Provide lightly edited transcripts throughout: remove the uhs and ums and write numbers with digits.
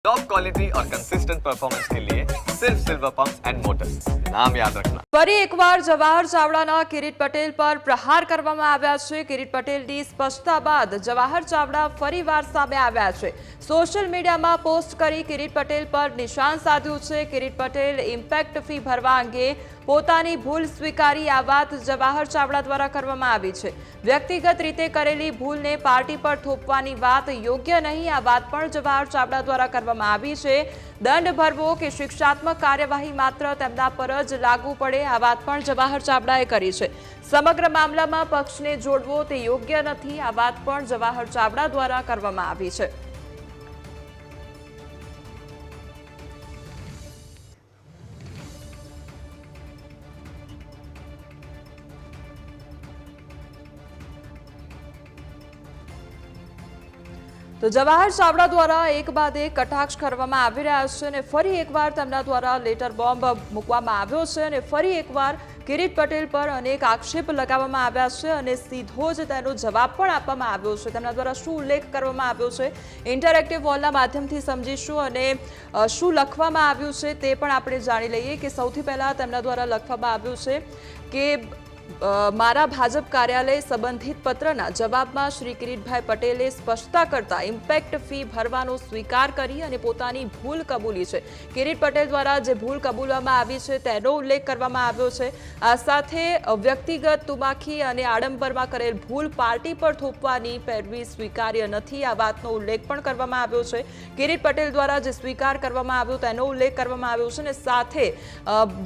Top quality और consistent performance के लिए सिर्फ सिल्वर पंप्स एंड मोटर्स, नाम याद रखना। ફરી એકવાર જવાહર ચાવડાના કિરીટ પટેલ પર પ્રહાર કરવામાં આવ્યા છે। કિરીટ પટેલની સ્પષ્ટતા બાદ જવાહર ચાવડા ફરીવાર સામે આવ્યા છે। સોશિયલ મીડિયામાં પોસ્ટ કરી કિરીટ પટેલ પર નિશાન સાધ્યું છે। કિરીટ પટેલ ઇમ્પેક્ટ ફી ભરવા અંગે પોતાની ભૂલ સ્વીકારી આ વાત જવાહર ચાવડા દ્વારા કરવામાં આવી છે। વ્યક્તિગત રીતે કરેલી ભૂલને પાર્ટી પર થોપવાની વાત યોગ્ય નહીં, આ વાત પણ જવાહર ચાવડા દ્વારા કરવામાં આવી છે। દંડ ભરવો કે શિક્ષાત્મક કાર્યવાહી માત્ર તેમના પર જ લાગુ પડે, આ વાત પણ જવાહર ચાવડાએ કરી છે। સમગ્ર મામલામાં પક્ષને જોડવો તે યોગ્ય નથી, આ વાત પણ જવાહર ચાવડા દ્વારા કરવામાં આવી છે। તો જવાહર ચાવડા દ્વારા એક બાદ એક કટાક્ષ કરવામાં આવી રહ્યા છે અને ફરી એકવાર તેમના દ્વારા લેટર બોમ્બ મૂકવામાં આવ્યો છે અને ફરી એકવાર કિરીટ પટેલ પર અનેક આક્ષેપ લગાવવામાં આવ્યા છે અને સીધો જ તેનો જવાબ પણ આપવામાં આવ્યો છે। તેમના દ્વારા શું ઉલ્લેખ કરવામાં આવ્યો છે ઇન્ટરેક્ટિવ વોલના માધ્યમથી સમજીશું અને શું લખવામાં આવ્યું છે તે પણ આપણે જાણી લઈએ કે સૌથી પહેલા તેમના દ્વારા લખવામાં આવ્યું છે કે મારા ભાજપ કાર્યાલય સંબંધિત પત્રના જવાબમાં શ્રી કિરીટભાઈ પટેલે સ્પષ્ટતા કરતા ઇમ્પેક્ટ ફી ભરવાનો સ્વીકાર કરી અને પોતાની ભૂલ કબૂલી છે। કિરીટ પટેલ દ્વારા જે ભૂલ કબૂલવામાં આવી છે તેનો ઉલ્લેખ કરવામાં આવ્યો છે। આ સાથે વ્યક્તિગત તુમાખી અને આડંબરમાં કરેલ ભૂલ પાર્ટી પર થોપવાની પેરવી સ્વીકાર્ય નથી, આ વાતનો ઉલ્લેખ પણ કરવામાં આવ્યો છે। કિરીટ પટેલ દ્વારા જે સ્વીકાર કરવામાં આવ્યો તેનો ઉલ્લેખ કરવામાં આવ્યો છે અને સાથે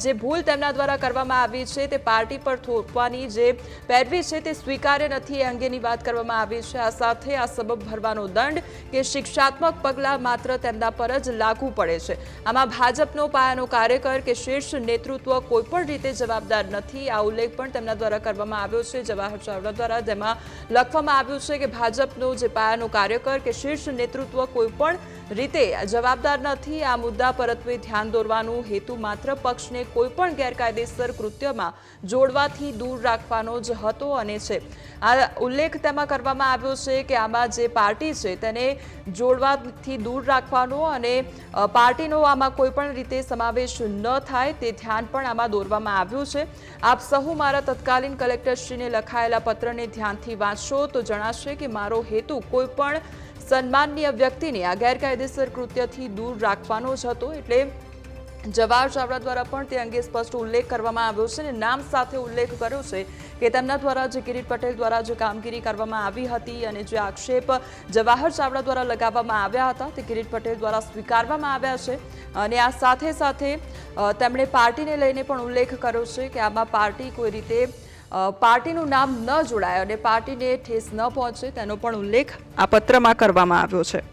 જે ભૂલ તેમના દ્વારા કરવામાં આવી છે તે પાર્ટી પર જે પેરવી છે તે સ્વીકાર્ય નથી, એ અંગેની વાત કરવામાં આવી છે। આ સાથે આ સબબ ભરવાનો દંડ કે શિક્ષાત્મક પગલાં માત્ર તેમના પર જ લાગુ પડે છે। આમાં ભાજપનો પાયાનો કાર્યકર કે શીર્ષ નેતૃત્વ કોઈ પણ રીતે જવાબદાર નથી, આ ઉલ્લેખ પણ તેમના દ્વારા કરવામાં આવ્યો છે જવાહર ચાવડા દ્વારા, જેમાં લખવામાં આવ્યું છે કે ભાજપનો જે પાયાનો કાર્યકર કે શીર્ષ નેતૃત્વ કોઈ પણ રીતે જવાબદાર નથી। આ મુદ્દા પરત્વે ધ્યાન દોરવાનો હેતુ માત્ર પક્ષને કોઈ પણ ગેરકાયદેસર કૃત્યમાં જોડવાથી દૂર રાખવાનો જ હતો અને છે। આ ઉલ્લેખ તેમાં કરવામાં આવ્યો છે કે આમાં જે પાર્ટી છે તેને જોડવાથી દૂર રાખવાનો અને પાર્ટીનો આમાં કોઈ પણ રીતે સમાવેશ ન થાય તે ધ્યાન પણ આમાં દોરવામાં આવ્યું છે। આપ સહુ મારા તત્કાલીન કલેક્ટરશ્રીને લખાયેલા પત્રને ધ્યાનથી વાંચશો તો જણાશે કે મારો હેતુ કોઈ પણ સન્માનનીય વ્યક્તિને આ ગેરકાયદેસર કૃત્યથી દૂર રાખવાનો જ હતો। એટલે જવાહર ચાવડા દ્વારા પણ તે અંગે સ્પષ્ટ ઉલ્લેખ કરવામાં આવ્યો છે અને નામ સાથે ઉલ્લેખ કર્યો છે કે તેમના દ્વારા જે કિરીટ પટેલ દ્વારા જે કામગીરી કરવામાં આવી હતી અને જે આક્ષેપ જવાહર ચાવડા દ્વારા લગાવવામાં આવ્યા હતા તે કિરીટ પટેલ દ્વારા સ્વીકારવામાં આવ્યા છે। અને આ સાથે સાથે તેમણે પાર્ટીને લઈને પણ ઉલ્લેખ કર્યો છે કે આમાં પાર્ટી કોઈ રીતે પાર્ટીનું નામ ન જોડાય અને પાર્ટીને ઠેસ ન પહોંચે તેનો પણ ઉલ્લેખ આ પત્રમાં કરવામાં આવ્યો છે।